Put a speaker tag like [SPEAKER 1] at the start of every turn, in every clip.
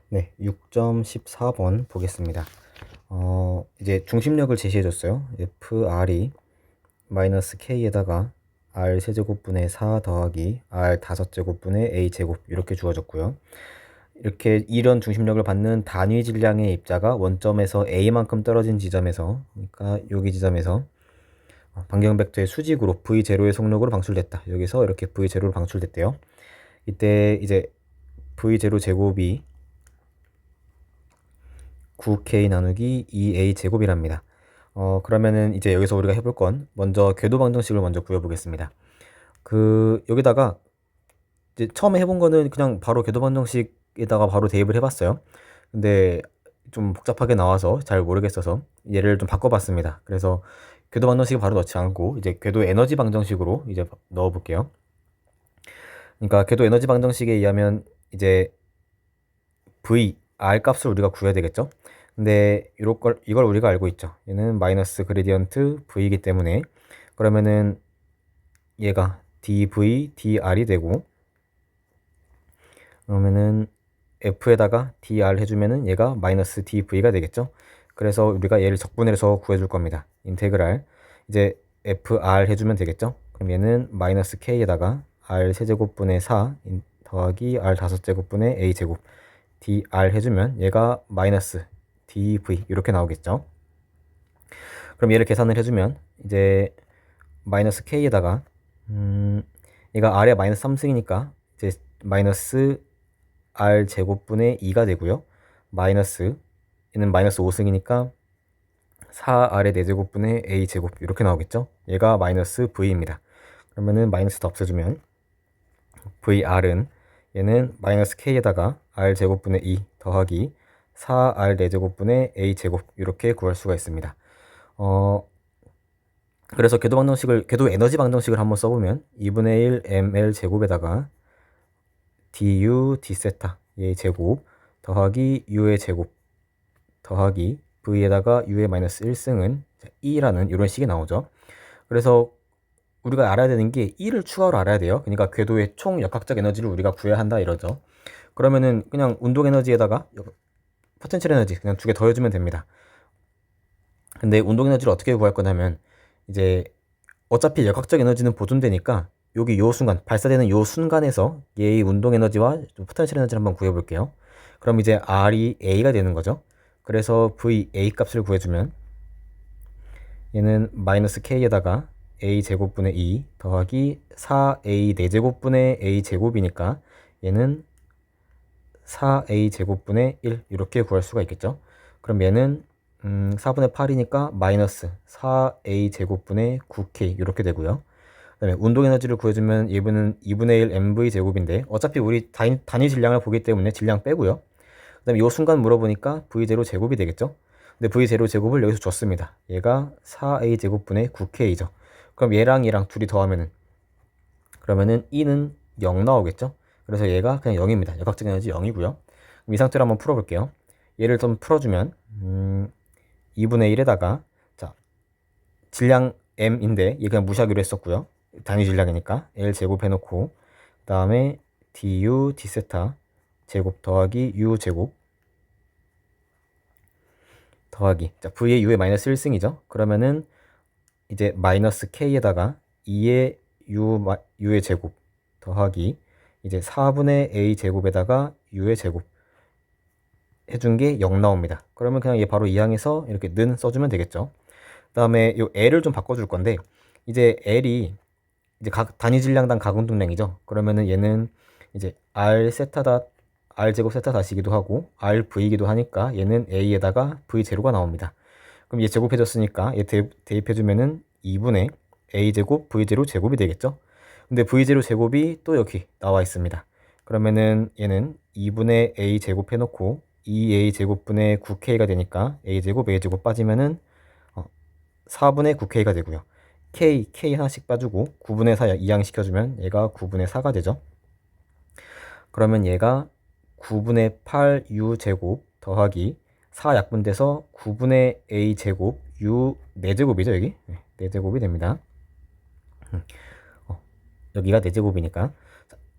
[SPEAKER 1] 네, 6.14번 보겠습니다. 이제 중심력을 제시해줬어요. FR이 마이너스 K에다가 R 세제곱분의 4 더하기 R 다섯 제곱분의 A 제곱 이렇게 주어졌고요. 이렇게 이런 중심력을 받는 단위 질량의 입자가 원점에서 A만큼 떨어진 지점에서, 그러니까 여기 지점에서 반경 벡터의 수직으로 V0의 속력으로 방출됐다. 여기서 이렇게 V0로 방출됐대요. 이때 이제 V0 제곱이 9K 나누기 2A 제곱이랍니다. 그러면은 이제 여기서 우리가 해볼 건 먼저 궤도 방정식을 먼저 구해보겠습니다. 여기다가 이제 처음에 해본 거는 그냥 바로 궤도 방정식에다가 바로 대입을 해봤어요. 근데 좀 복잡하게 나와서 잘 모르겠어서 얘를 좀 바꿔봤습니다. 그래서 궤도 방정식을 바로 넣지 않고 이제 궤도 에너지 방정식으로 이제 넣어볼게요. 그러니까 궤도 에너지 방정식에 의하면 이제 V, R 값을 우리가 구해야 되겠죠? 근데 이걸 우리가 알고 있죠. 얘는 마이너스 그레디언트 V이기 때문에 그러면은 얘가 dV, dr이 되고 그러면은 F에다가 dr 해주면은 얘가 마이너스 dV가 되겠죠. 그래서 우리가 얘를 적분해서 구해줄 겁니다. 인테그랄 이제 FR 해주면 되겠죠. 그럼 얘는 마이너스 K에다가 R 세제곱분의 4 더하기 R 다섯 제곱분의 A 제곱 dr 해주면 얘가 마이너스 dv 이렇게 나오겠죠. 그럼 얘를 계산을 해주면 이제 마이너스 k에다가 얘가 r에 마이너스 3승이니까 이제 마이너스 r 제곱분의 2가 되고요. 마이너스 얘는 마이너스 5승이니까 4r의 4제곱분의 a 제곱 이렇게 나오겠죠. 얘가 마이너스 v입니다. 그러면은 마이너스 더 없애주면 vr은 얘는 마이너스 k에다가 r 제곱분의 2 더하기 4r 4제곱분의 a 제곱 이렇게 구할 수가 있습니다. 그래서 궤도 에너지 방정식을 한번 써보면 2분의 1 ml 제곱에다가 du d 세타 의 제곱 더하기 u의 제곱 더하기 v에다가 u의 마이너스 1승은 2라는 이런 식이 나오죠. 그래서 우리가 알아야 되는 게 1을 추가로 알아야 돼요. 그러니까 궤도의 총 역학적 에너지를 우리가 구해야 한다 이러죠. 그러면은 그냥 운동 에너지에다가 포텐셜 에너지 그냥 두 개 더해주면 됩니다. 근데 운동 에너지를 어떻게 구할 거냐면 이제 어차피 역학적 에너지는 보존되니까 여기 요 순간 발사되는 요 순간에서 얘의 운동 에너지와 포텐셜 에너지를 한번 구해볼게요. 그럼 이제 R이 A가 되는 거죠. 그래서 VA 값을 구해주면 얘는 마이너스 K에다가 A 제곱분의 2 더하기 4A 4제곱분의 A 제곱이니까 얘는 4A 제곱분의 1 이렇게 구할 수가 있겠죠. 그럼 얘는 4분의 8이니까 마이너스 4A 제곱분의 9K 이렇게 되고요. 그 다음에 운동 에너지를 구해주면 얘는 2분의 1 MV 제곱인데 어차피 우리 단위 질량을 보기 때문에 질량 빼고요. 그 다음에 이 순간 물어보니까 V0 제곱이 되겠죠. 근데 V0 제곱을 여기서 줬습니다. 얘가 4A 제곱분의 9K죠. 그럼 얘랑 둘이 더하면은 그러면은 2는 0 나오겠죠. 그래서 얘가 그냥 0입니다. 역학적 에너지 0이고요. 이 상태로 한번 풀어볼게요. 얘를 좀 풀어주면 2분의 1에다가 자 질량 m인데 얘 그냥 무시하기로 했었고요. 단위 질량이니까 L 제곱 해놓고 그 다음에 du d 세타 제곱 더하기 u 제곱 더하기 자 v의 u의 마이너스 1승이죠. 그러면은 이제 마이너스 k에다가 2의 u의 제곱 더하기 이제 4분의 a 제곱에다가 u의 제곱 해준 게 0 나옵니다. 그러면 그냥 얘 바로 이항에서 이렇게 는 써주면 되겠죠. 그 다음에 요 L을 좀 바꿔줄 건데 이제 L이 이제 각 단위 질량당 가공동량이죠. 그러면은 얘는 이제 R 세타다 R 제곱 세타 다시기도 하고 R V이기도 하니까 얘는 A에다가 V 제로가 나옵니다. 그럼 얘 제곱해줬으니까 얘 대입해주면은 2분의 A 제곱 V 제로 제곱이 되겠죠. 근데 V 제로 제곱이 또 여기 나와 있습니다. 그러면은 얘는 2분의 A 제곱 해놓고 2A 제곱분의 9K가 되니까 A 제곱 빠지면은 4분의 9K가 되고요. K 하나씩 빠지고 9분의 4 이항시켜주면 얘가 9분의 4가 되죠. 그러면 얘가 9분의 8U 제곱 더하기 4 약분돼서 9분의 A 제곱 U 4제곱이죠 여기? 네, 4제곱이 됩니다. 여기가 4제곱이니까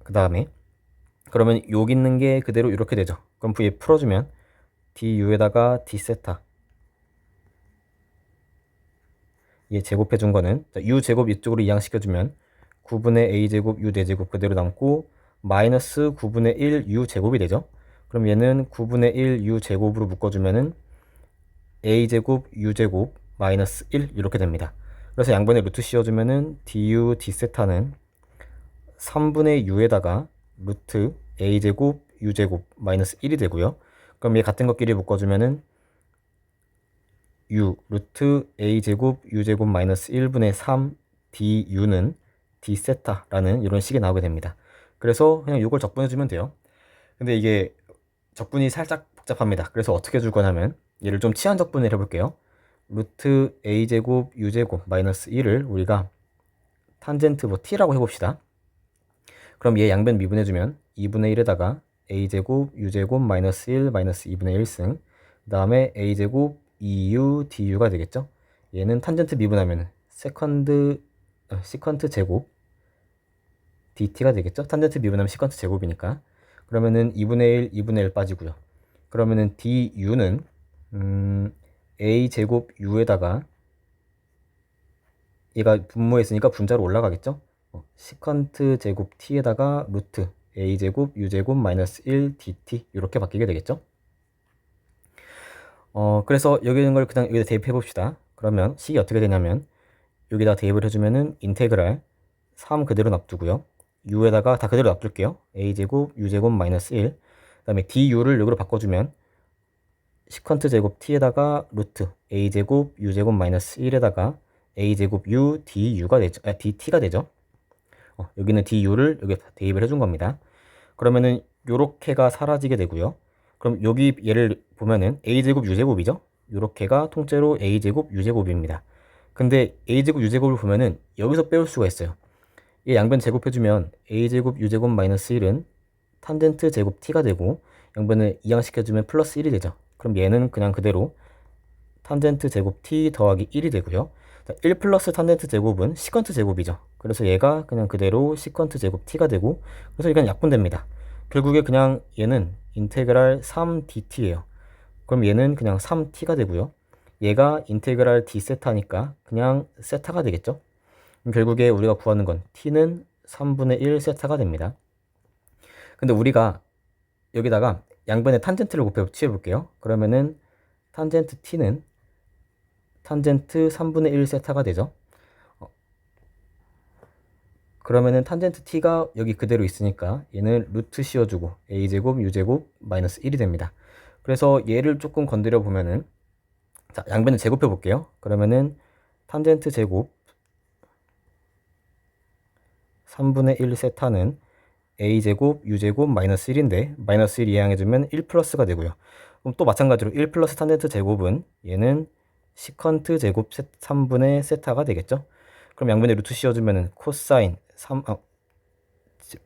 [SPEAKER 1] 그 다음에 그러면 여기 있는 게 그대로 이렇게 되죠. 그럼 v 풀어주면 du에다가 d 세타 얘 제곱해 준 거는 u 제곱 이쪽으로 이항시켜 주면 9분의 a 제곱 u 4제곱 그대로 남고 마이너스 9분의 1 u 제곱이 되죠. 그럼 얘는 9분의 1 u 제곱으로 묶어주면은 a 제곱 u 제곱 마이너스 1 이렇게 됩니다. 그래서 양변에 루트 씌워주면은 du d 세타는 3분의 u에다가 루트 a 제곱 u 제곱 마이너스 1이 되고요. 그럼 얘 같은 것끼리 묶어주면은 u 루트 a 제곱 u 제곱 마이너스 1분의 3 du는 d 세타라는 이런 식이 나오게 됩니다. 그래서 그냥 이걸 적분해주면 돼요. 근데 이게 적분이 살짝 복잡합니다. 그래서 어떻게 줄 거냐면 얘를 좀 치환 적분을 해볼게요. 루트 a 제곱 u 제곱 마이너스 1을 우리가 탄젠트 뭐 t라고 해봅시다. 그럼 얘 양변 미분해주면 2분의 1에다가 a 제곱 u 제곱 마이너스 1 마이너스 2분의 1승 그 다음에 a 제곱 2u du가 되겠죠. 얘는 탄젠트 미분하면 시컨트 제곱 dt가 되겠죠. 탄젠트 미분하면 시컨트 제곱이니까. 그러면은 2분의 1 2분의 1 빠지고요. 그러면은 du는 a 제곱 u에다가 얘가 분모에 있으니까 분자로 올라가겠죠. 시컨트 제곱 t에다가 루트 a 제곱 u 제곱 마이너스 1 dt 이렇게 바뀌게 되겠죠. 그래서 여기 있는 걸 그냥 여기다 대입해 봅시다. 그러면 식이 어떻게 되냐면 여기다 대입을 해주면은 인테그랄 3 그대로 놔두고요. u에다가 다 그대로 놔둘게요. a 제곱 u 제곱 마이너스 1 그 다음에 du를 여기로 바꿔주면 시컨트 제곱 t에다가 루트 a 제곱 u 제곱 마이너스 1에다가 a 제곱 u du가 되죠. dt가 되죠. 여기는 du를 여기 대입을 해준 겁니다. 그러면은 요렇게가 사라지게 되고요. 그럼 여기 얘를 보면은 a제곱 u제곱이죠. 요렇게가 통째로 a제곱 u제곱입니다. 근데 a제곱 u제곱을 보면은 여기서 빼올 수가 있어요. 얘 양변 제곱해주면 a제곱 u제곱 마이너스 1은 탄젠트 제곱 t가 되고 양변을 이항시켜주면 플러스 1이 되죠. 그럼 얘는 그냥 그대로 탄젠트 제곱 t 더하기 1이 되고요. 1 플러스 탄젠트 제곱은 시컨트 제곱이죠. 그래서 얘가 그냥 그대로 시컨트 제곱 t가 되고 그래서 이건 약분됩니다. 결국에 그냥 얘는 인테그랄 3dt예요. 그럼 얘는 그냥 3t가 되고요. 얘가 인테그랄 d 세타니까 그냥 세타가 되겠죠. 그럼 결국에 우리가 구하는 건 t는 3분의 1 세타가 됩니다. 근데 우리가 여기다가 양변에 탄젠트를 곱해 취해볼게요. 그러면은 탄젠트 t는 탄젠트 3분의 1 세타가 되죠. 그러면은 탄젠트 t가 여기 그대로 있으니까 얘는 루트 씌워주고 a제곱 u제곱 마이너스 1이 됩니다. 그래서 얘를 조금 건드려 보면은 자 양변을 제곱해 볼게요. 그러면은 탄젠트 제곱 3분의 1 세타는 a제곱 u제곱 마이너스 1인데 마이너스 1 이항해주면 1 플러스가 되고요. 그럼 또 마찬가지로 1 플러스 탄젠트 제곱은 얘는 시컨트 제곱 3분의 세타가 되겠죠. 그럼 양변에 루트 씌워주면 코사인 3,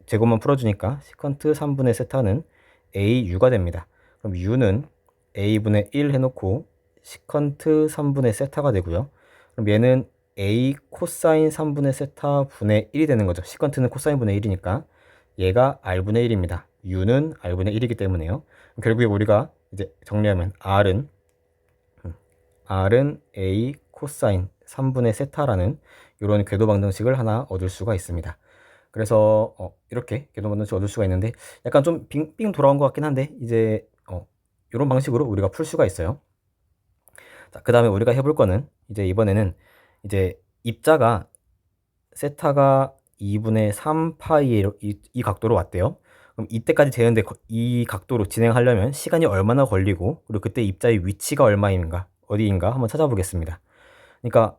[SPEAKER 1] 제곱만 풀어주니까 시컨트 3분의 세타는 au가 됩니다. 그럼 u는 a분의 1 해놓고 시컨트 3분의 세타가 되고요. 그럼 얘는 a 코사인 3분의 세타 분의 1이 되는 거죠. 시컨트는 코사인 분의 1이니까 얘가 r분의 1입니다. u는 r분의 1이기 때문에요. 결국에 우리가 이제 정리하면 r은 a 코사인 3분의 세타라는 이런 궤도 방정식을 하나 얻을 수가 있습니다. 그래서 이렇게 궤도 방정식을 얻을 수가 있는데 약간 좀 빙빙 돌아온 것 같긴 한데 이제 이런 방식으로 우리가 풀 수가 있어요. 자, 그 다음에 우리가 해볼 거는 이제 이번에는 이제 입자가 세타가 2분의 3파이 이 각도로 왔대요. 그럼 이때까지 되는데 이 각도로 진행하려면 시간이 얼마나 걸리고 그리고 그때 입자의 위치가 얼마인가 어디인가 한번 찾아보겠습니다. 그러니까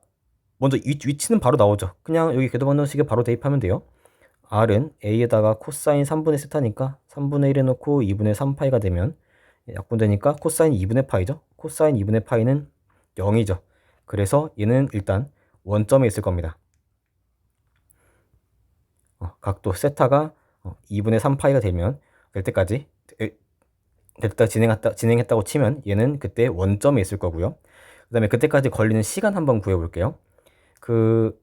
[SPEAKER 1] 먼저 위치는 바로 나오죠. 그냥 여기 궤도 방정식에 바로 대입하면 돼요. r은 a에다가 코사인 3분의 세타니까 3분의 1 해놓고 2분의 3파이가 되면 약분되니까 코사인 2분의 파이죠. 코사인 2분의 파이는 0이죠. 그래서 얘는 일단 원점에 있을 겁니다. 각도 세타가 2분의 3파이가 되면 될 때까지 진행했다고 치면 얘는 그때 원점에 있을 거고요. 그 다음에 그때까지 걸리는 시간 한번 구해볼게요. 그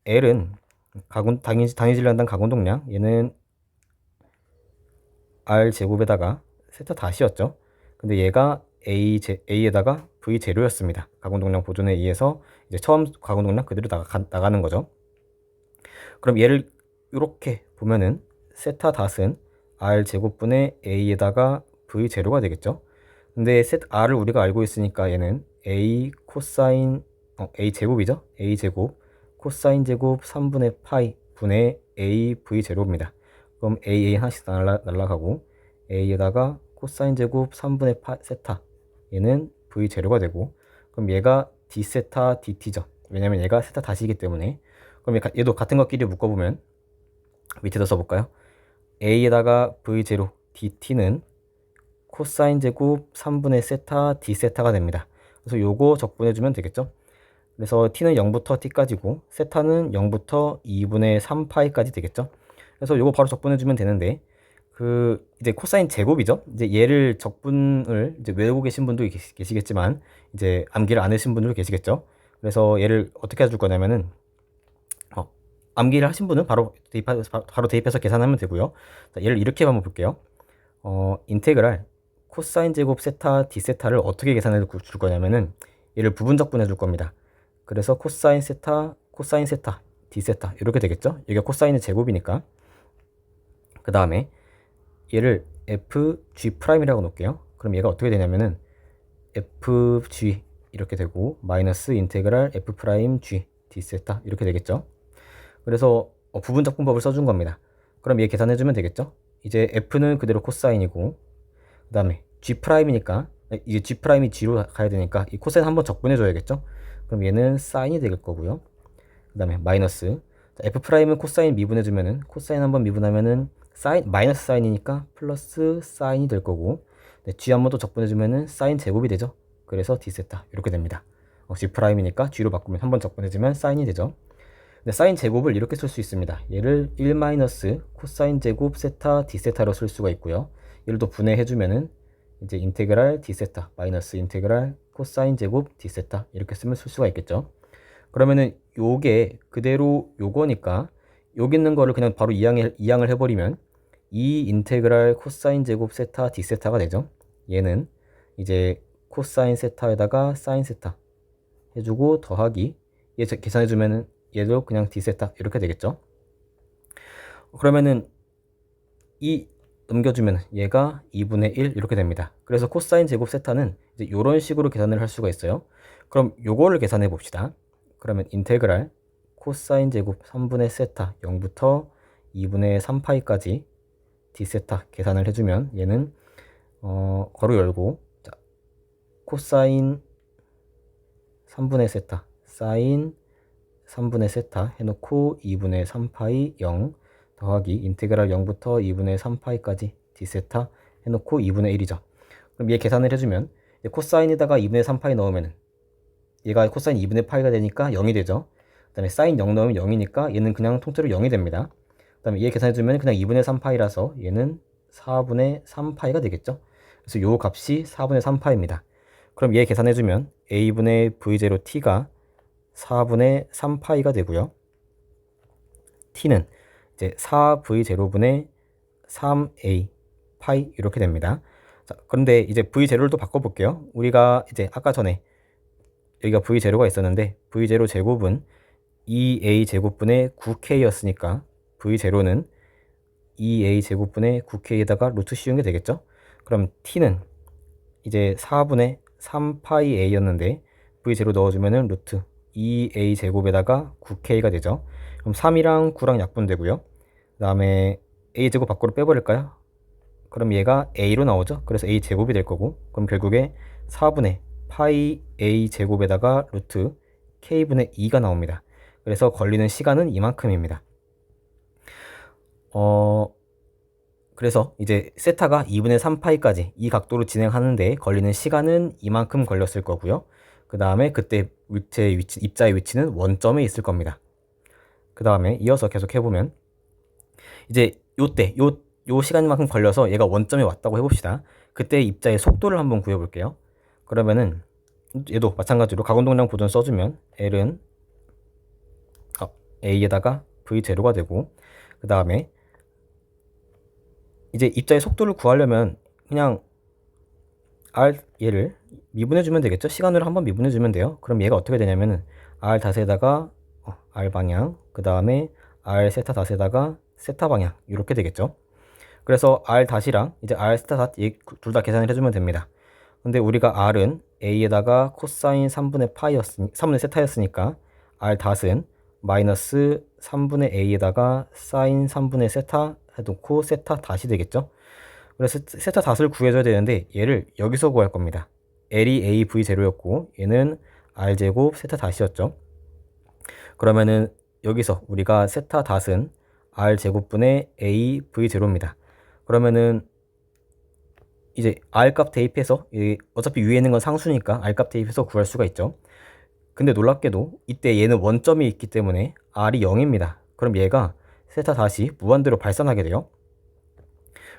[SPEAKER 1] L은 단위 질량당 가공동량 얘는 R 제곱에다가 세타 다시였죠. 근데 얘가 A에다가 V 제로였습니다. 가공동량 보존에 의해서 이제 처음 가공동량 그대로 나가는 거죠. 그럼 얘를 이렇게 보면은 세타 닷은 R 제곱분의 A에다가 V 제로가 되겠죠. 근데 R을 우리가 알고 있으니까 얘는 A 코사인 A 제곱이죠. A 제곱 코사인 제곱 3분의 파이 분의 A V 제로입니다. 그럼 A 하나씩 날라가고 A에다가 코사인 제곱 3분의 파 세타 얘는 V 제로가 되고, 그럼 얘가 D 세타 DT죠. 왜냐면 얘가 세타 다시이기 때문에. 그럼 얘도 같은 것끼리 묶어보면 밑에다 써볼까요? A에다가 V 제로 DT는 코사인 제곱 3분의 세타 D 세타가 됩니다. 그래서 요거 적분해주면 되겠죠. 그래서 t는 0부터 t까지고 세타는 0부터 2분의 3파이까지 되겠죠. 그래서 요거 바로 적분해주면 되는데, 이제 코사인 제곱이죠. 이제 얘를 적분을 이제 외우고 계신 분도 계시겠지만 이제 암기를 안 하신 분도 계시겠죠. 그래서 얘를 어떻게 해줄 거냐면은 암기를 하신 분은 바로 대입해서 계산하면 되고요. 자, 얘를 이렇게 한번 볼게요. 인테그랄 코사인 제곱 세타 d 세타를 어떻게 계산해 줄 거냐면은 얘를 부분 적분해 줄 겁니다. 그래서 코사인 세타 d 세타 이렇게 되겠죠. 여기가 코사인의 제곱이니까. 그 다음에 얘를 fg'이라고 놓을게요. 그럼 얘가 어떻게 되냐면은 fg 이렇게 되고 마이너스 인테그랄 f'g d 세타 이렇게 되겠죠. 그래서 부분 적분법을 써준 겁니다. 그럼 얘 계산해주면 되겠죠. 이제 f는 그대로 코사인이고, 그 다음에 g'이니까 이제 g'이 g로 가야 되니까 이 코사인 한번 적분해줘야겠죠. 그럼 얘는 사인이 될 거고요. 그 다음에 마이너스 f'은 코사인 미분해주면은 코사인 한번 미분하면은 마이너스 사인이니까 플러스 사인이 될 거고, g 한번 또 적분해주면은 사인 제곱이 되죠. 그래서 d 세타 이렇게 됩니다. g'이니까 g로 바꾸면 한번 적분해주면 사인이 되죠. 근데 사인 제곱을 이렇게 쓸 수 있습니다. 얘를 1 마이너스 코사인 제곱 세타 d 세타로 쓸 수가 있고요. 얘를 또 분해해주면은 이제 인테그랄 d 세타 마이너스 인테그랄 코사인 제곱 d 세타 이렇게 쓰면 쓸 수가 있겠죠. 그러면은 요게 그대로 요거니까 여기 있는 거를 그냥 바로 이항을 해버리면 이 인테그랄 코사인 제곱 세타 d 세타가 되죠. 얘는 이제 코사인 세타에다가 사인 세타 해주고 더하기 얘 계산해주면은 얘도 그냥 d 세타 이렇게 되겠죠. 그러면은 이 넘겨주면 얘가 2분의 1 이렇게 됩니다. 그래서 코사인 제곱 세타는 이제 이런 식으로 계산을 할 수가 있어요. 그럼 요거를 계산해 봅시다. 그러면 인테그랄 코사인 제곱 3분의 세타 0부터 2분의 3파이까지 d 세타 계산을 해주면 얘는 괄호 열고 자, 코사인 3분의 세타 사인 3분의 세타 해놓고 2분의 3파이 0 더하기 인테그랄 0부터 2분의 3파이까지 d 세타 해놓고 2분의 1이죠. 그럼 얘 계산을 해주면 코사인에다가 2분의 3파이 넣으면 얘가 코사인 2분의 파이가 되니까 0이 되죠. 그 다음에 사인 0 넣으면 0이니까 얘는 그냥 통째로 0이 됩니다. 그 다음에 얘 계산해주면 그냥 2분의 3파이라서 얘는 4분의 3파이가 되겠죠. 그래서 요 값이 4분의 3파입니다. 그럼 얘 계산해주면 a분의 v0t가 4분의 3파이가 되고요. t는 이제 4v0분의 3a 파이 이렇게 됩니다. 자, 그런데 이제 v0를 또 바꿔볼게요. 우리가 이제 아까 전에 여기가 v0가 있었는데 v0 제곱은 2a 제곱분의 9k였으니까 v0는 2a 제곱분의 9k에다가 루트 씌운 게 되겠죠. 그럼 t는 이제 4분의 3파이 a였는데 v0 넣어주면은 루트 2a 제곱에다가 9k가 되죠. 그럼 3이랑 9랑 약분되고요. 그 다음에 a 제곱 밖으로 빼버릴까요? 그럼 얘가 a로 나오죠. 그래서 a 제곱이 될 거고, 그럼 결국에 4분의 파이 a 제곱에다가 루트 k분의 2가 나옵니다. 그래서 걸리는 시간은 이만큼입니다. 그래서 이제 세타가 2분의 3파이까지 이 각도로 진행하는데 걸리는 시간은 이만큼 걸렸을 거고요. 그 다음에 그때 입자의 위치는 원점에 있을 겁니다. 그 다음에 이어서 계속 해보면 이제 요 시간만큼 걸려서 얘가 원점에 왔다고 해봅시다. 그때 입자의 속도를 한번 구해볼게요. 그러면은 얘도 마찬가지로 가공동량 보존 써주면 L은 A에다가 V0가 되고, 그 다음에 이제 입자의 속도를 구하려면 그냥 얘를 미분해주면 되겠죠. 시간으로 한번 미분해주면 돼요. 그럼 얘가 어떻게 되냐면은 r 닷에다가 r 방향, 그 다음에 r 세타 닷에다가 세타 방향 이렇게 되겠죠. 그래서 r 닷이랑 이제 r 세타 닷 둘 다 계산을 해주면 됩니다. 근데 우리가 r은 a에다가 코사인 3분의 파이였으니 3분의 세타였으니까 r 닷은 마이너스 3분의 a에다가 사인 3분의 세타 해놓고 세타 닷이 되겠죠. 그래서 세타 닷을 구해줘야 되는데 얘를 여기서 구할 겁니다. L이 A V 제로였고 얘는 R 제곱 세타 닷이었죠. 그러면은 여기서 우리가 세타 닷은 R 제곱분의 A V 제로입니다. 그러면은 이제 R 값 대입해서 어차피 위에 있는 건 상수니까 R 값 대입해서 구할 수가 있죠. 근데 놀랍게도 이때 얘는 원점이 있기 때문에 R이 0입니다. 그럼 얘가 세타 닷이 무한대로 발산하게 돼요.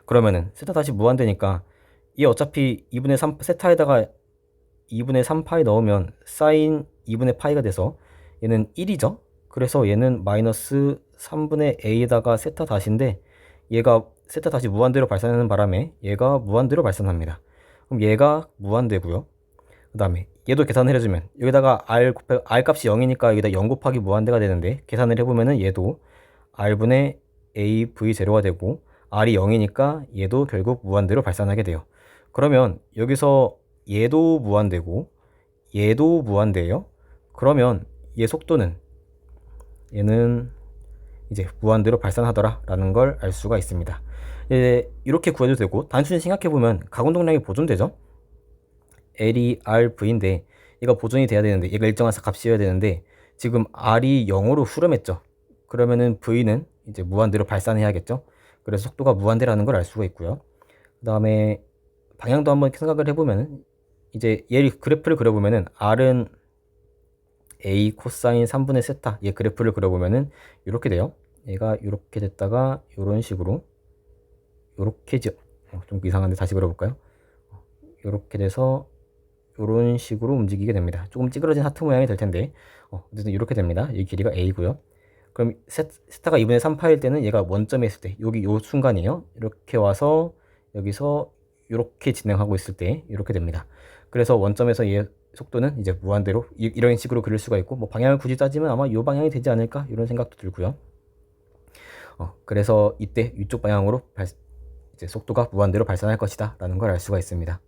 [SPEAKER 1] 그러면은 세타 닷이 무한대니까 얘 어차피 2분의 3 세타에다가 2분의 3파이 넣으면 사인 2분의 파이가 돼서 얘는 1이죠. 그래서 얘는 마이너스 3분의 a에다가 세타 닷인데 얘가 세타 닷이 무한대로 발산하는 바람에 얘가 무한대로 발산합니다. 그럼 얘가 무한대고요. 그 다음에 얘도 계산을 해주면 여기다가 r 값이 0이니까 여기다 0 곱하기 무한대가 되는데 계산을 해보면은 얘도 r분의 a v 제로가 되고 r이 0이니까 얘도 결국 무한대로 발산하게 돼요. 그러면 여기서 얘도 무한대고 얘도 무한대예요. 그러면 얘 속도는 얘는 이제 무한대로 발산하더라 라는 걸 알 수가 있습니다. 이렇게 구해도 되고 단순히 생각해보면 가공동량이 보존되죠. L이 RV인데 얘가 보존이 돼야 되는데 얘가 일정한 값이어야 되는데 지금 R이 0으로 후렴했죠. 그러면은 V는 이제 무한대로 발산해야겠죠. 그래서 속도가 무한대라는 걸 알 수가 있고요. 그 다음에 방향도 한번 생각을 해보면 이제 얘 그래프를 그려보면은 R은 A 코사인 3분의 세타 얘 그래프를 그려보면은 이렇게 돼요. 얘가 이렇게 됐다가 이런 식으로 이렇게죠. 좀 이상한데 다시 그려볼까요? 이렇게 돼서 이런 식으로 움직이게 됩니다. 조금 찌그러진 하트 모양이 될 텐데 어쨌든 이렇게 됩니다. 이 길이가 A고요. 그럼 세타가 2분의 3파일 때는 얘가 원점에 있을 때 여기 요 순간이에요. 이렇게 와서 여기서 이렇게 진행하고 있을 때 이렇게 됩니다. 그래서 원점에서 얘 속도는 이제 무한대로 이런 식으로 그릴 수가 있고 뭐 방향을 굳이 따지면 아마 이 방향이 되지 않을까 이런 생각도 들고요. 그래서 이때 이쪽 방향으로 이제 속도가 무한대로 발산할 것이다 라는 걸 알 수가 있습니다.